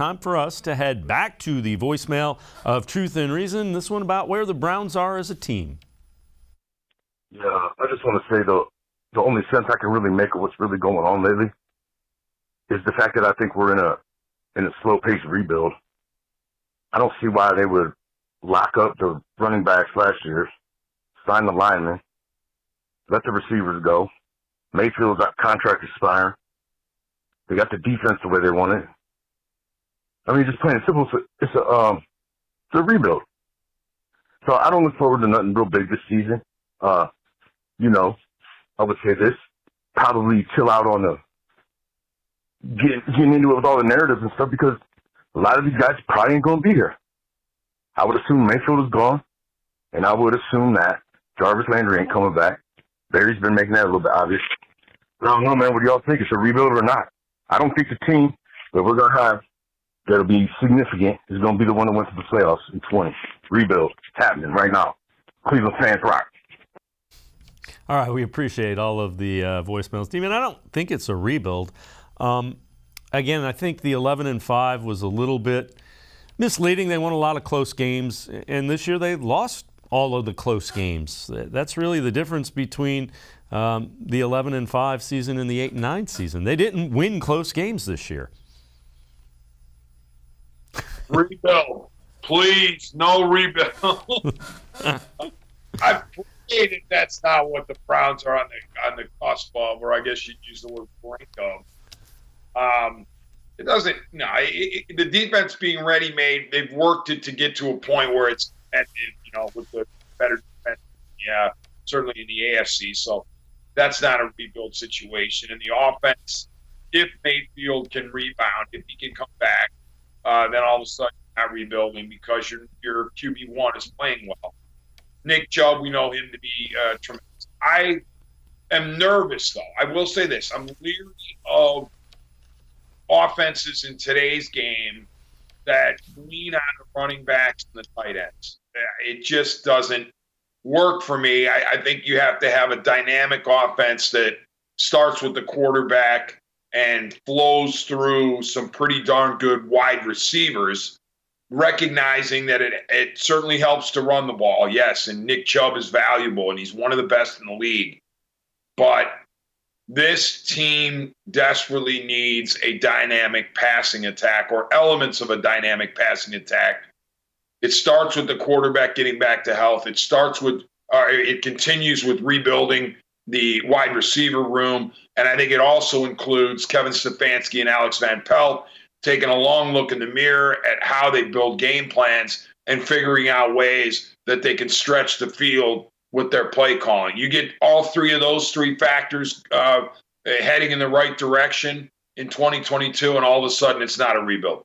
Time for us to head back to the voicemail of Truth and Reason. This one about where the Browns are as a team. Yeah, I just want to say the only sense I can really make of what's really going on lately is the fact that I think we're in a slow-paced rebuild. I don't see why they would lock up the running backs last year, sign the linemen, let the receivers go. Mayfield's got contract expiring. They got the defense the way they want it. I mean, just plain and simple, it's a rebuild. So I don't look forward to nothing real big this season. I would say this, probably chill out on the getting into it with all the narratives and stuff, because a lot of these guys probably ain't going to be here. I would assume Mayfield is gone, and I would assume that Jarvis Landry ain't coming back. Barry's been making that a little bit obvious. But I don't know, man. What do y'all think? It's a rebuild or not? I don't think the team that we're going to have that'll be significant is going to be the one that went to the playoffs in 20. Rebuild. It's happening right now. Cleveland fans rock. All right, we appreciate all of the voicemails. Demon, I don't think it's a rebuild. Again, I think the 11-5 was a little bit misleading. They won a lot of close games, and this year they lost all of the close games. That's really the difference between the 11-5 season and the 8-9 season. They didn't win close games this year. Rebuild. Please, no rebuild. I appreciate that's not what the Browns are on the cusp of, or I guess you'd use the word brink of. It doesn't. No, the defense being ready-made, they've worked it to get to a point where it's competitive, with the better defense. Yeah, certainly in the AFC. So that's not a rebuild situation. And the offense, if Mayfield can rebound, if he can come back, then all of a sudden you're not rebuilding because your QB1 is playing well. Nick Chubb, we know him to be tremendous. I am nervous, though. I will say this. I'm leery of offenses in today's game that lean on the running backs and the tight ends. It just doesn't work for me. I think you have to have a dynamic offense that starts with the quarterback and flows through some pretty darn good wide receivers, recognizing that it certainly helps to run the ball, yes, and Nick Chubb is valuable, and he's one of the best in the league. But this team desperately needs a dynamic passing attack or elements of a dynamic passing attack. It starts with the quarterback getting back to health. It continues with rebuilding the wide receiver room, and I think it also includes Kevin Stefanski and Alex Van Pelt taking a long look in the mirror at how they build game plans and figuring out ways that they can stretch the field with their play calling. You get all three of those three factors heading in the right direction in 2022, and all of a sudden it's not a rebuild.